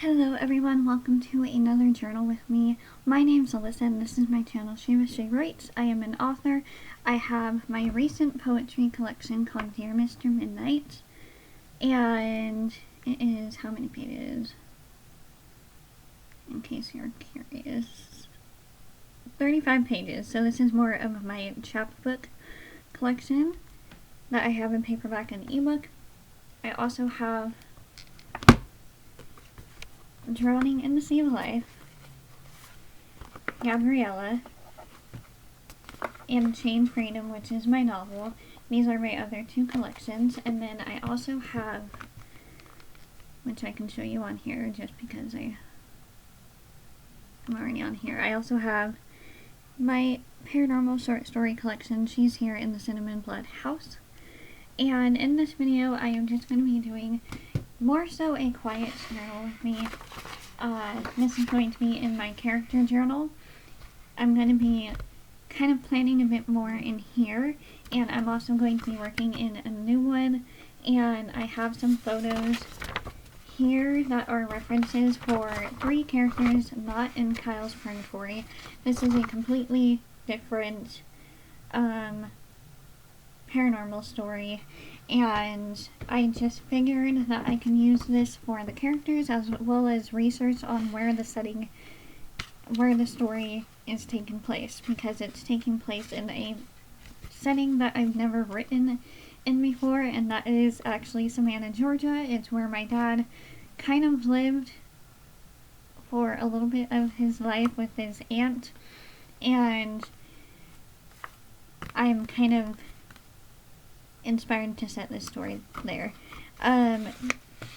Hello everyone, welcome to another journal with me. My name's Alyssa and this is my channel, Newish. I am an author. I have my recent poetry collection called Dear Mr. Midnight. And it is, how many pages? In case you're curious. 35 pages, so this is more of my chapbook collection that I have in paperback and ebook. I also have Drowning in the Sea of Life, Gabriella, and Chain Freedom, which is my novel. These are my other two collections. And then I also have, which I can show you on here just because I'm already on here. I also have my Paranormal short story collection. She's here in the Cinnamon Blood House. And in this video, I am just going to be doing more so a quiet journal with me. This is going to be in my character journal. I'm going to be kind of planning a bit more in here, and I'm also going to be working in a new one, and I have some photos here that are references for 3 characters not in Kyle's Purgatory. This is a completely different paranormal story, and I just figured that I can use this for the characters as well as research on where the story is taking place, because it's taking place in a setting that I've never written in before, and that is actually Savannah, Georgia. It's where my dad kind of lived for a little bit of his life with his aunt, and I'm kind of inspired to set this story there.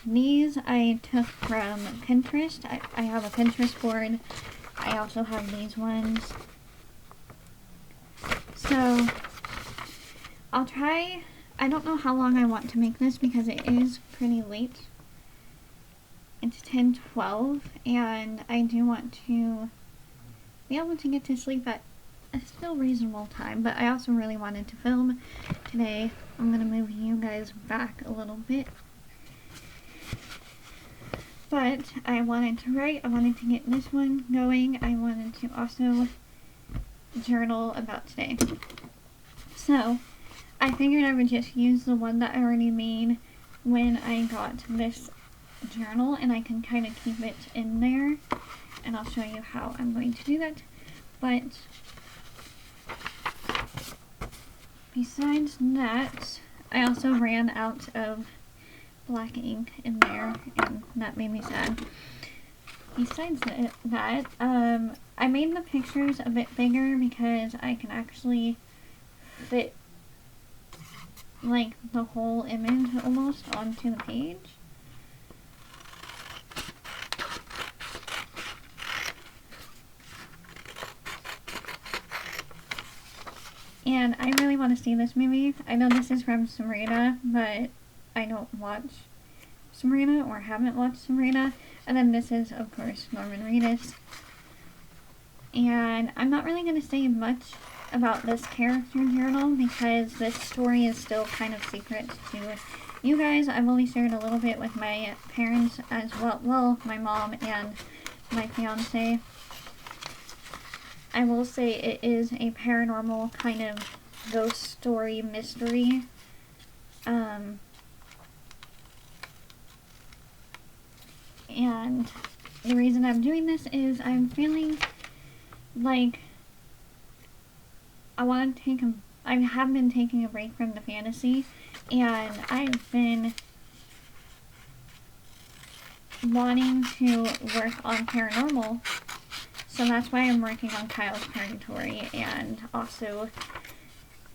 These I took from Pinterest. I have a Pinterest board. I also have these ones. So I'll try. I don't know how long I want to make this because it is pretty late. It's 10:12 and I do want to be able to get to sleep at a still reasonable time, but I also really wanted to film today. I'm going to move you guys back a little bit. But I wanted to write, I wanted to get this one going, I wanted to also journal about today. So, I figured I would just use the one that I already made when I got this journal, and I can kind of keep it in there, and I'll show you how I'm going to do that. But besides that, I also ran out of black ink in there, and that made me sad. Besides that, I made the pictures a bit bigger because I can actually fit like the whole image almost onto the page. And I really want to see this movie. I know this is from Sabrina, but I don't watch Sabrina or haven't watched Sabrina. And then this is, of course, Norman Reedus. And I'm not really going to say much about this character journal because this story is still kind of secret to you guys. I've only shared a little bit with my parents as well. Well, my mom and my fiance. I will say it is a paranormal kind of ghost story mystery. And the reason I'm doing this is I'm feeling like I have been taking a break from the fantasy, and I've been wanting to work on paranormal. So that's why I'm working on Kyle's Purgatory, and also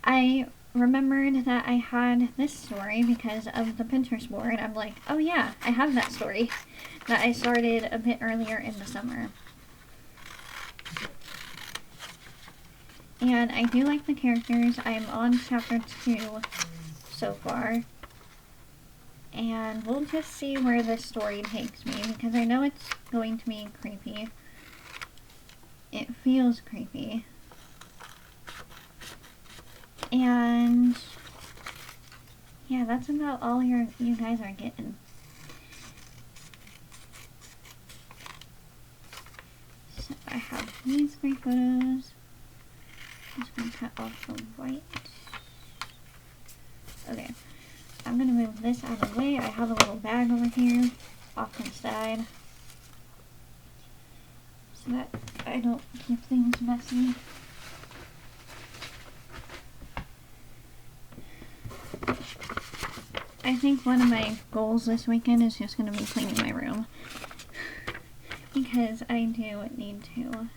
I remembered that I had this story because of the Pinterest board. I'm like, oh yeah, I have that story that I started a bit earlier in the summer. And I do like the characters. I'm on chapter 2 so far. And we'll just see where this story takes me, because I know it's going to be creepy. It feels creepy. And yeah, that's about all you guys are getting. these 3 photos. Just gonna cut off the white. Okay, I'm gonna move this out of the way. I have a little bag over here off to the side so that I don't keep things messy. I think one of my goals this weekend is just going to be cleaning my room, because I do need to,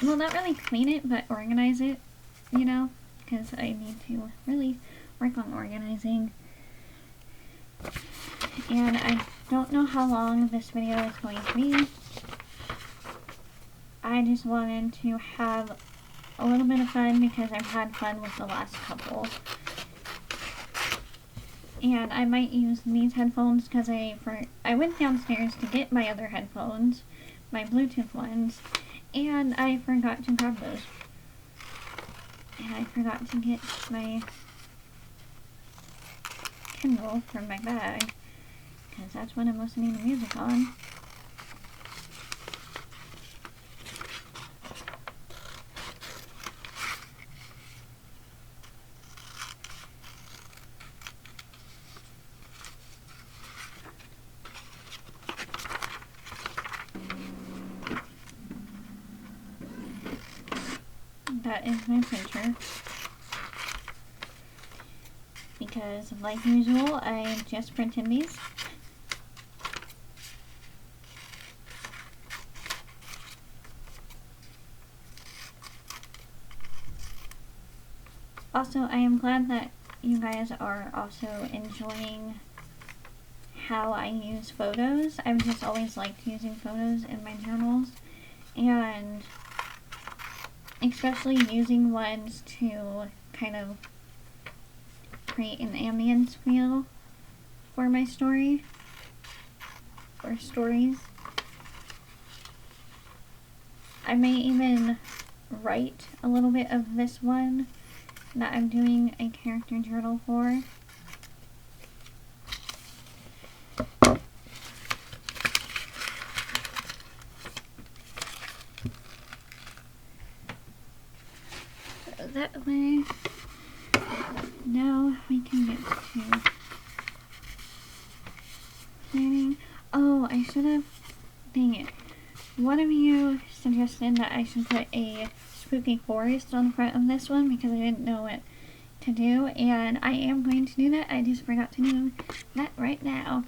well, not really clean it, but organize it, you know, because I need to really work on organizing. And I don't know how long this video is going to be. I just wanted to have a little bit of fun because I've had fun with the last couple. And I might use these headphones because I went downstairs to get my other headphones, my Bluetooth ones, and I forgot to grab those. And I forgot to get my Kindle from my bag, because that's what I'm listening to music on. That is my printer. Because, like usual, I just printed these. Also, I am glad that you guys are also enjoying how I use photos. I've just always liked using photos in my journals, and especially using ones to kind of create an ambience feel for my story, or stories. I may even write a little bit of this one that I'm doing a character journal for. So that way, now we can get to planning. Oh, I should have, dang it. One of you suggested that I should put a spooky forest on the front of this one because I didn't know what to do, and I am going to do that. I just forgot to do that right now.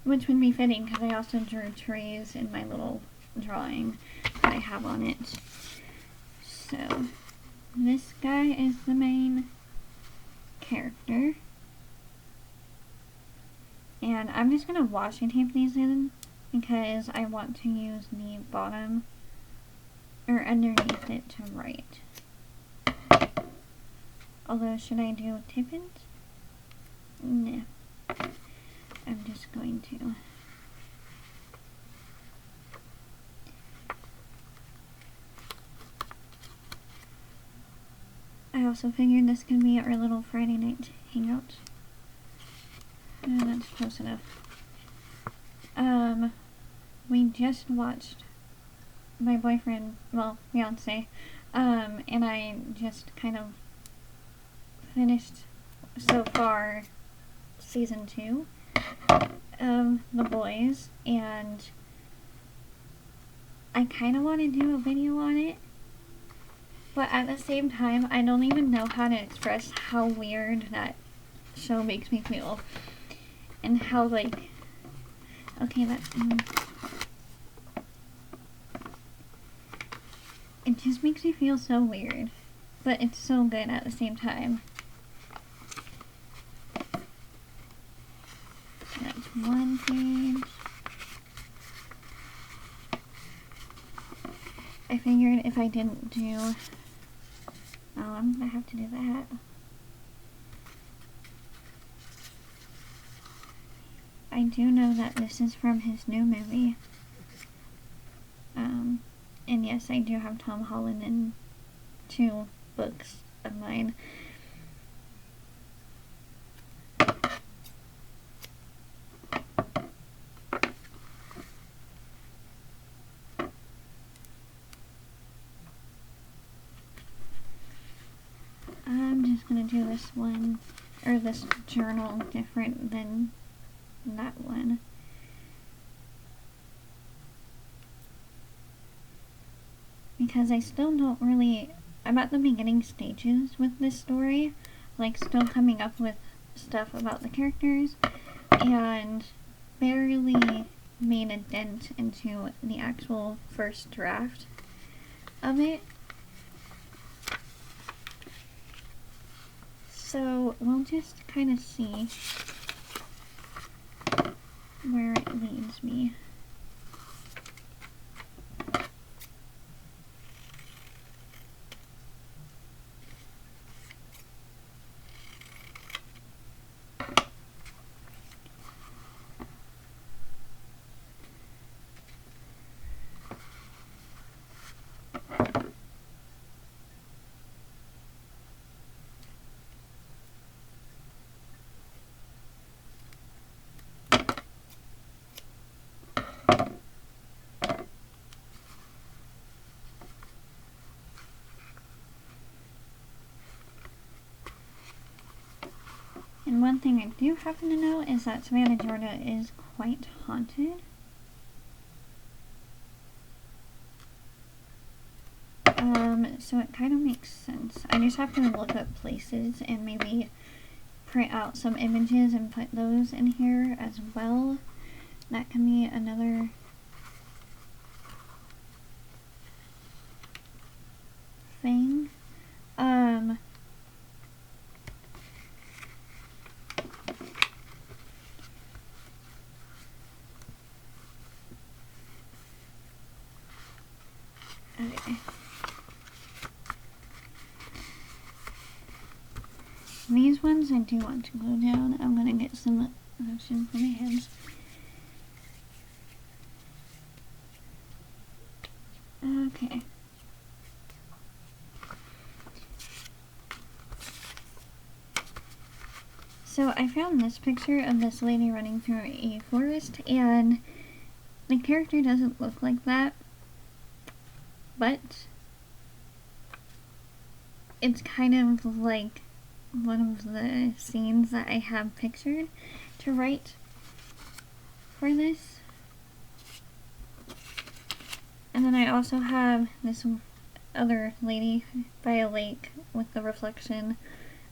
Which would be fitting because I also drew trees in my little drawing that I have on it. So, this guy is the main character. And I'm just going to washi tape these in because I want to use the bottom or underneath it to write. Although, should I do tip-ins? No. I'm just going to. I also figured this could be our little Friday night hangout. That's close enough. We just watched my boyfriend, well, fiance, and I just kind of finished so far season 2 of The Boys, and I kind of want to do a video on it, but at the same time, I don't even know how to express how weird that show makes me feel, and how, like, okay, that, it just makes me feel so weird, but it's so good at the same time. That's one page. I figured if I didn't do, oh, I'm gonna have to do that. I do know that this is from his new movie. And yes, I do have Tom Holland in 2 books of mine. to do this one, or this journal, different than that one. Because I still don't really, I'm at the beginning stages with this story, like still coming up with stuff about the characters, and barely made a dent into the actual first draft of it. So we'll just kind of see where it leads me. And one thing I do happen to know is that Savannah, Georgia is quite haunted. So it kind of makes sense. I just have to look up places and maybe print out some images and put those in here as well. That can be another thing. Okay. These ones I do want to glue down. I'm gonna get some lotion for my hands. Okay. So I found this picture of this lady running through a forest, and the character doesn't look like that, but it's kind of like one of the scenes that I have pictured to write for this. And then I also have this other lady by a lake with the reflection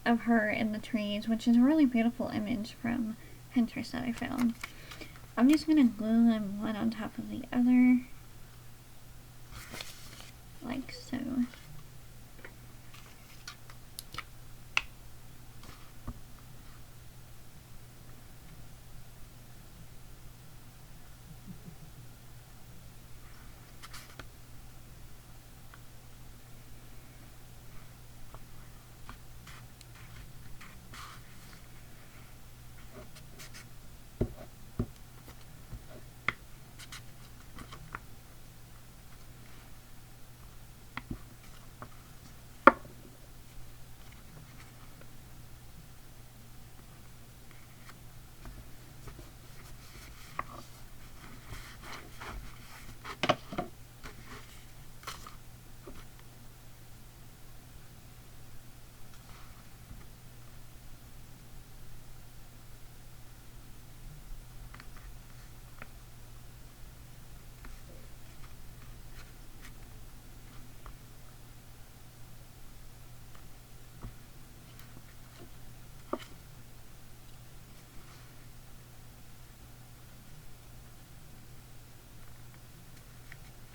of her in the trees, which is a really beautiful image from Pinterest that I found. I'm just gonna glue them one on top of the other, like so.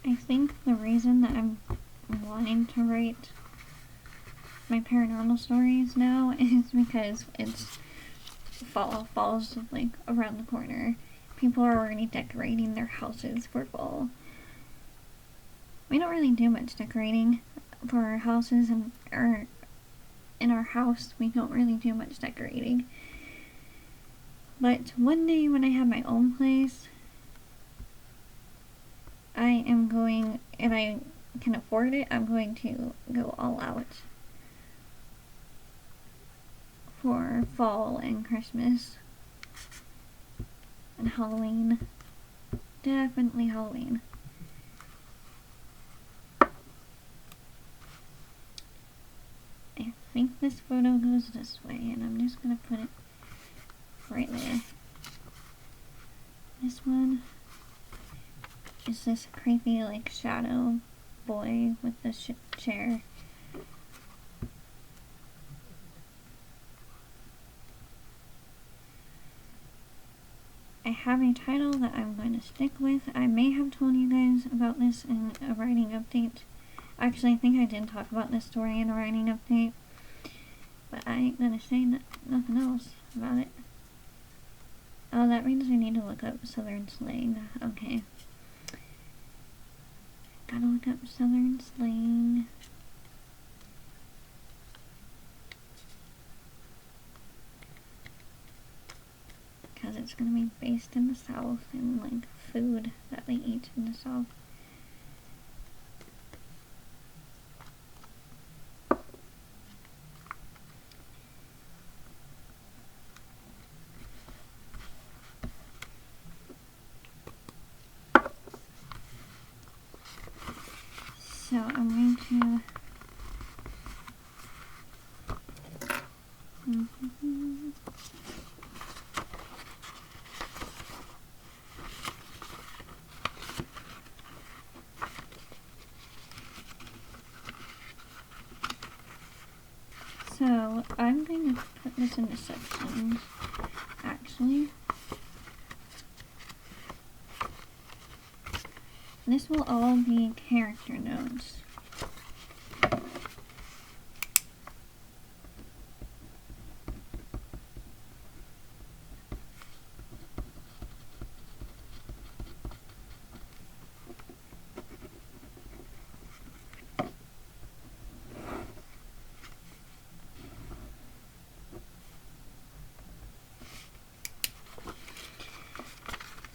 I think the reason that I'm wanting to write my paranormal stories now is because it's fall's like around the corner. People are already decorating their houses for fall. We don't really do much decorating for our houses, and in our house we don't really do much decorating. But one day when I have my own place, I am going, and I can afford it, I'm going to go all out for fall and Christmas and Halloween. Definitely Halloween. I think this photo goes this way, and I'm just gonna put it right there. This one is this creepy, like, shadow boy with the chair. I have a title that I'm going to stick with. I may have told you guys about this in a writing update. Actually, I think I did talk about this story in a writing update, but I ain't gonna say nothing else about it. Oh, that means I need to look up Southern slang. Okay. Gotta look up Southern slang. Because it's gonna be based in the South and, like, food that they eat in the South. So I'm going to So I'm going to put this into sections, actually. This will all be character notes.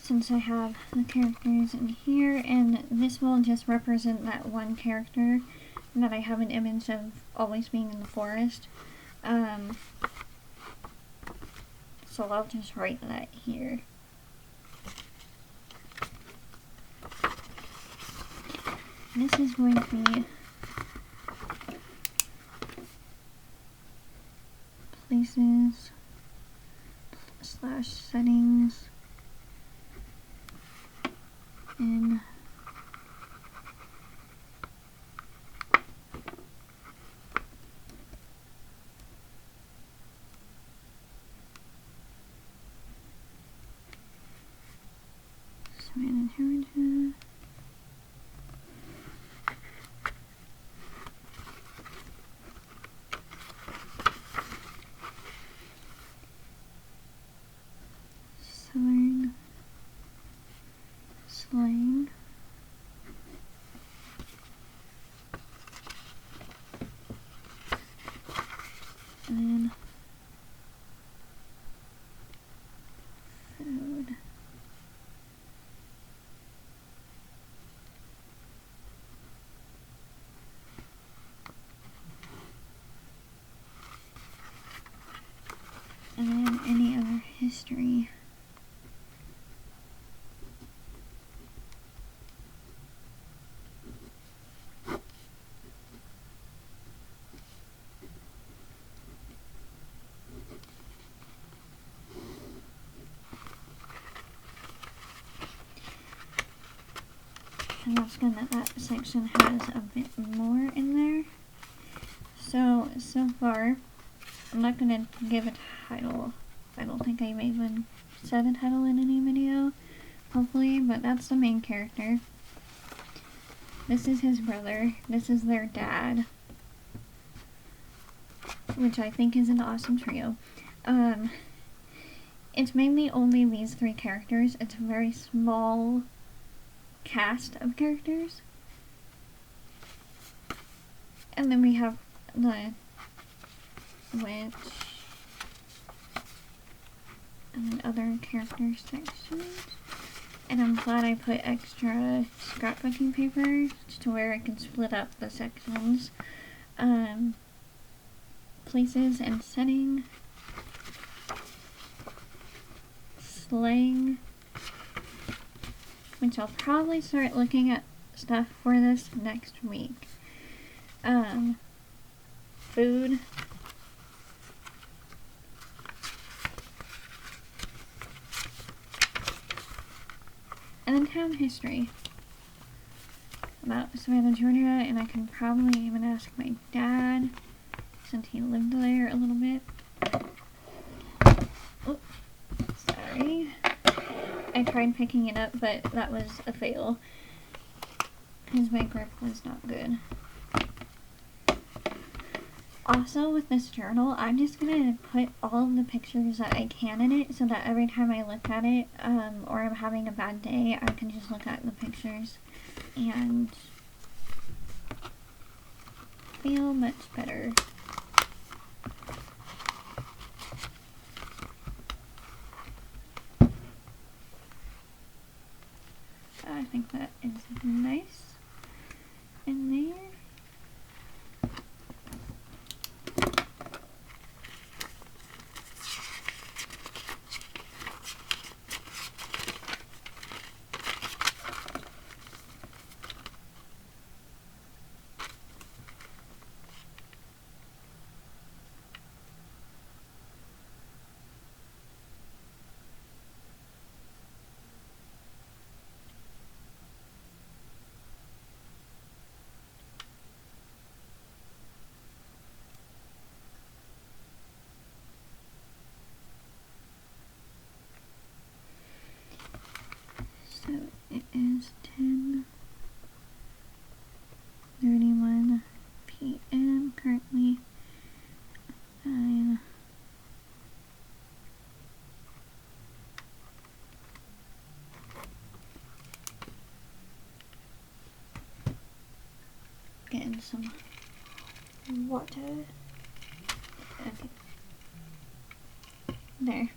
Since I have the characters in here, and this will just represent that one character that I have an image of always being in the forest. So I'll just write that here. This is going to be places / settings in inherited. Southern slang. And then food. And then any other history. And that's good that that section has a bit more in there. So far, I'm not going to give a title. I don't think I've even said a title in any video, hopefully, but that's the main character. This is his brother. This is their dad, which I think is an awesome trio. It's mainly only these three characters. It's a very small cast of characters. And then we have the witch and then other character sections. And I'm glad I put extra scrapbooking paper to where I can split up the sections. Places and setting. Slang. Which I'll probably start looking at stuff for this next week. Food. And then town history about Savannah, Georgia, and I can probably even ask my dad since he lived there a little bit. Oh, sorry. I tried picking it up, but that was a fail because my grip was not good. Also, with this journal, I'm just going to put all of the pictures that I can in it so that every time I look at it, or I'm having a bad day, I can just look at the pictures and feel much better. I think that is nice in there. So it is 10:31 p.m. currently. I'm getting some water. Okay. There.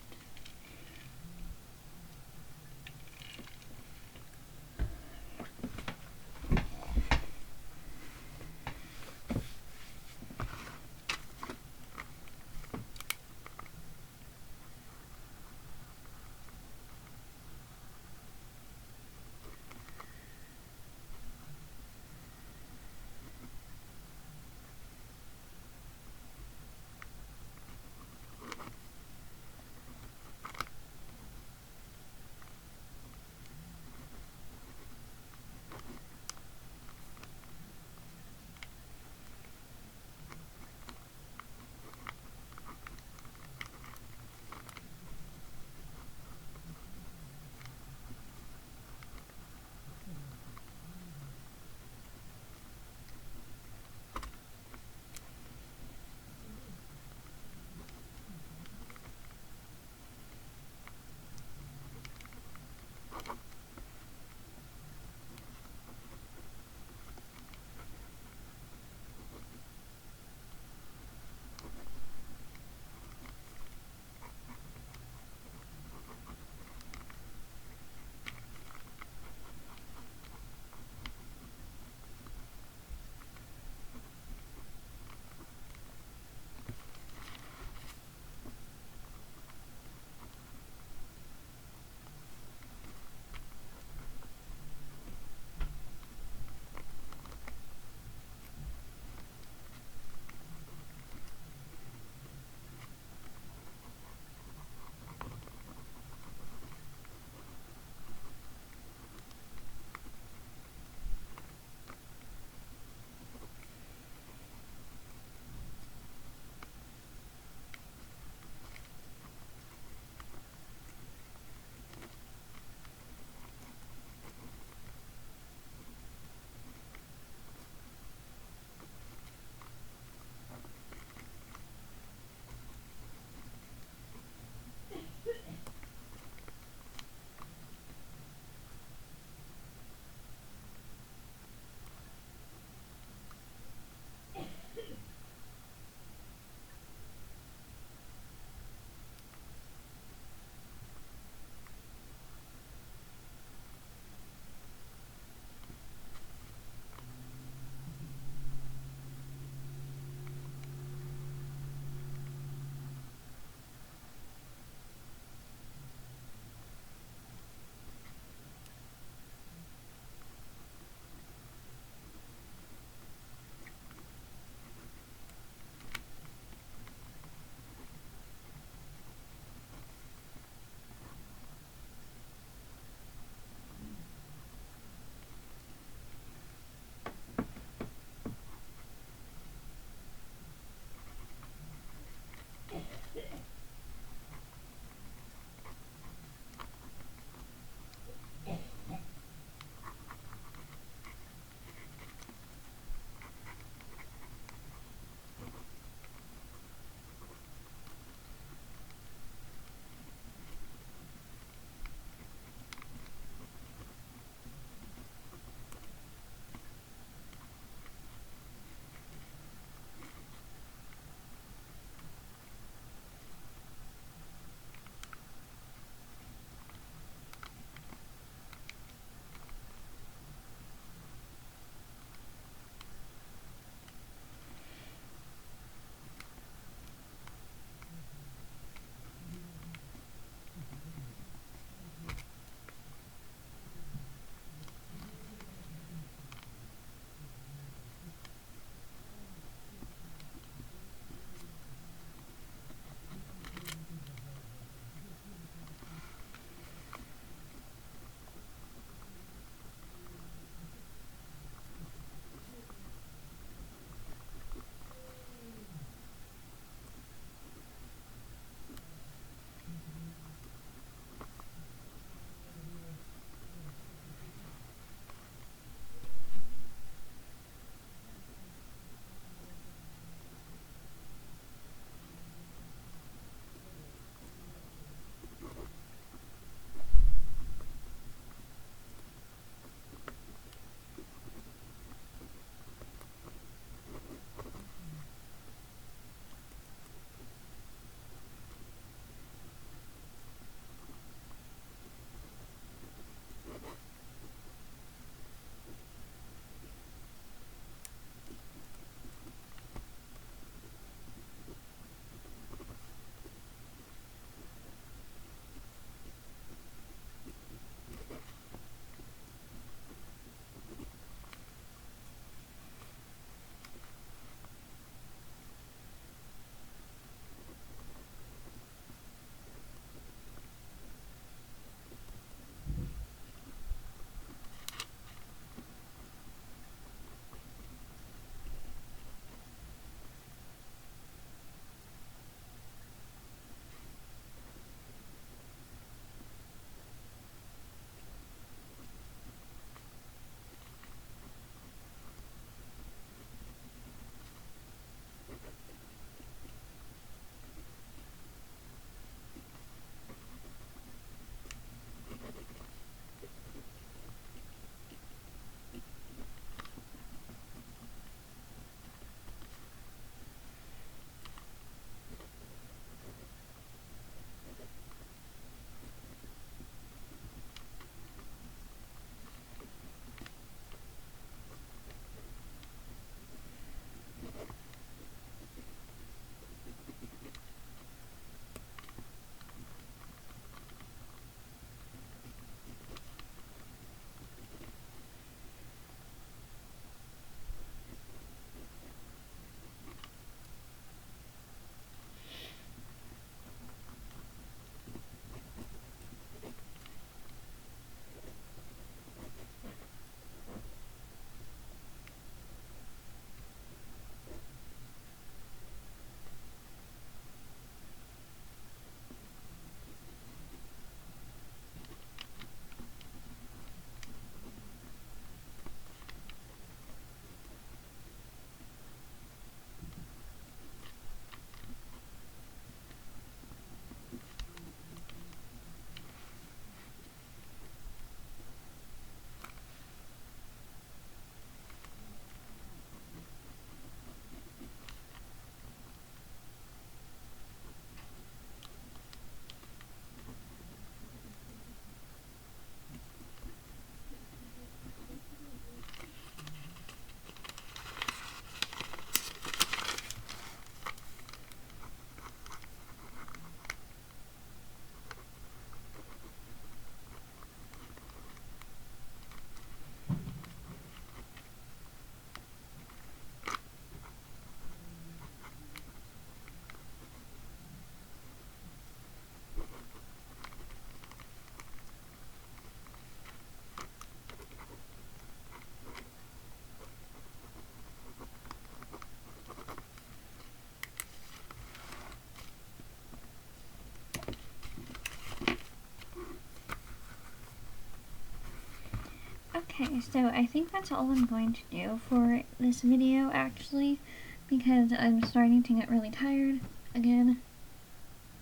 Okay, so I think that's all I'm going to do for this video, actually, because I'm starting to get really tired again.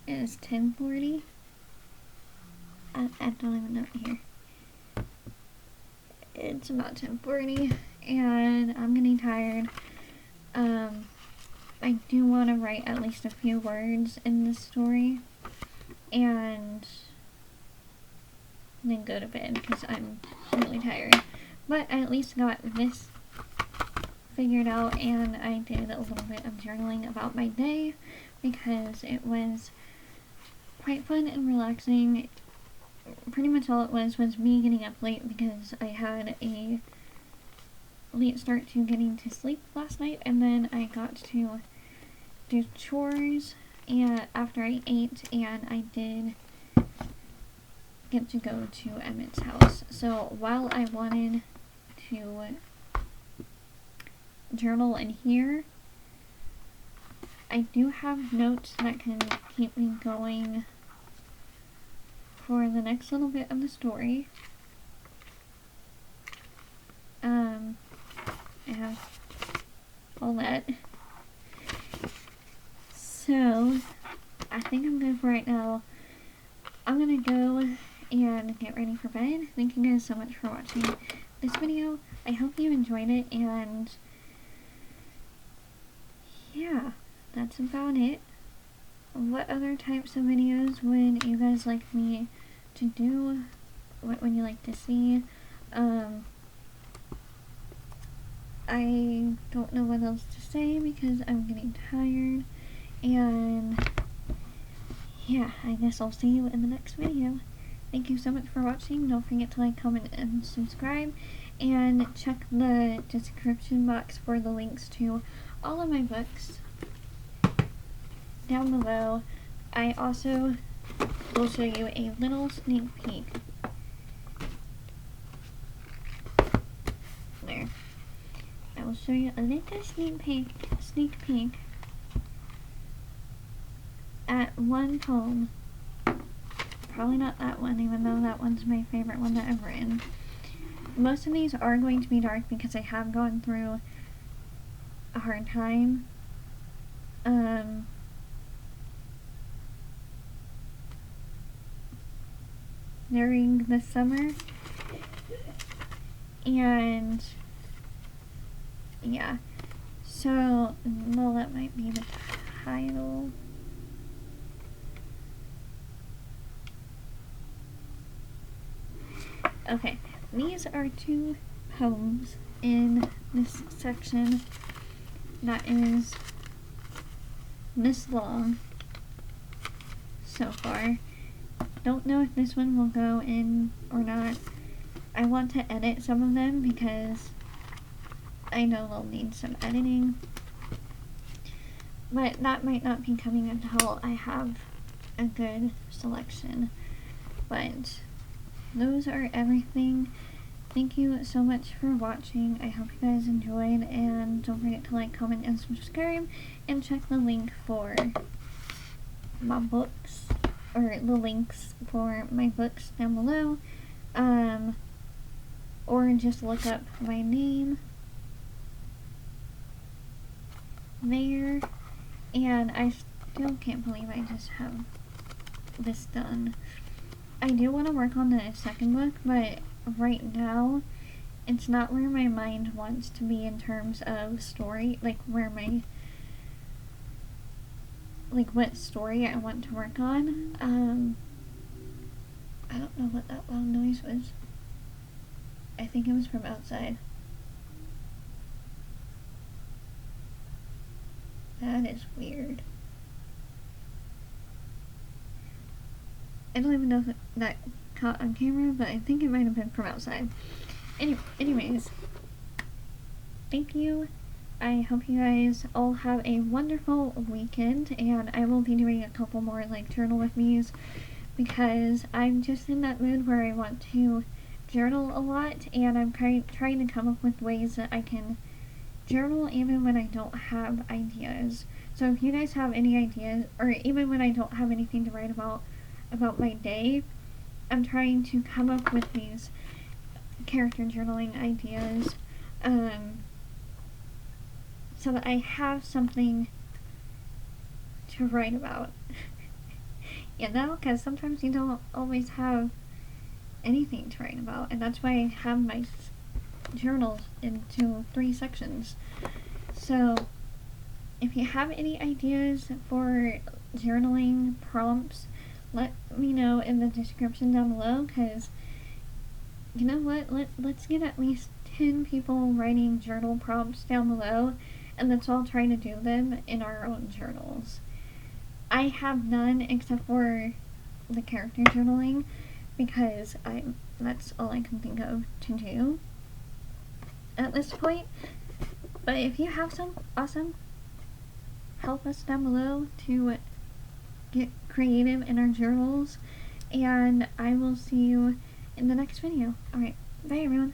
It is 10:40. I don't even know here. It's about 10:40, and I'm getting tired. I do want to write at least a few words in this story, and then go to bed because I'm really tired. But I at least got this figured out, and I did a little bit of journaling about my day because it was quite fun and relaxing. Pretty much all it was me getting up late because I had a late start to getting to sleep last night, and then I got to do chores and after I ate, and I did get to go to Emmett's house. So while I wanted to journal in here, I do have notes that can keep me going for the next little bit of the story. I have all that. So, I think I'm good for right now. I'm gonna go and get ready for bed. Thank you guys so much for watching this video. I hope you enjoyed it, and yeah, that's about it. What other types of videos would you guys like me to do? What would you like to see? I don't know what else to say because I'm getting tired, and yeah, I guess I'll see you in the next video. Thank you so much for watching. Don't forget to like, comment, and subscribe, and check the description box for the links to all of my books down below. I also will show you a little sneak peek. There. I will show you a little sneak peek at one poem. Probably not that one, even though that one's my favorite one that I've written. Most of these are going to be dark because I have gone through a hard time. During the summer, and yeah, so well, that might be the title. Okay, these are two poems in this section that is this long so far. Don't know if this one will go in or not. I want to edit some of them because I know they'll need some editing, but that might not be coming until I have a good selection. But those are everything. Thank you so much for watching. I hope you guys enjoyed, and don't forget to like, comment, and subscribe, and check the link for my books, or the links for my books down below, or just look up my name there. And I still can't believe I just have this done. I do want to work on the second book, but right now it's not where my mind wants to be in terms of story, like where my, like what story I want to work on. I don't know what that loud noise was. I think it was from outside. That is weird. I don't even know if that caught on camera, but I think it might have been from outside. Anyways, thank you. I hope you guys all have a wonderful weekend, and I will be doing a couple more like journal with me's because I'm just in that mood where I want to journal a lot, and I'm trying to come up with ways that I can journal even when I don't have ideas. So if you guys have any ideas, or even when I don't have anything to write about my day, I'm trying to come up with these character journaling ideas, so that I have something to write about. You know, because sometimes you don't always have anything to write about, and that's why I have my journals into 3 sections. So if you have any ideas for journaling prompts, let me know in the description down below, because you know what, let's get at least 10 people writing journal prompts down below, and let's all try to do them in our own journals. I have none except for the character journaling, because that's all I can think of to do at this point. But if you have some awesome, help us down below to get creative in our journals, and I will see you in the next video. Alright, bye everyone.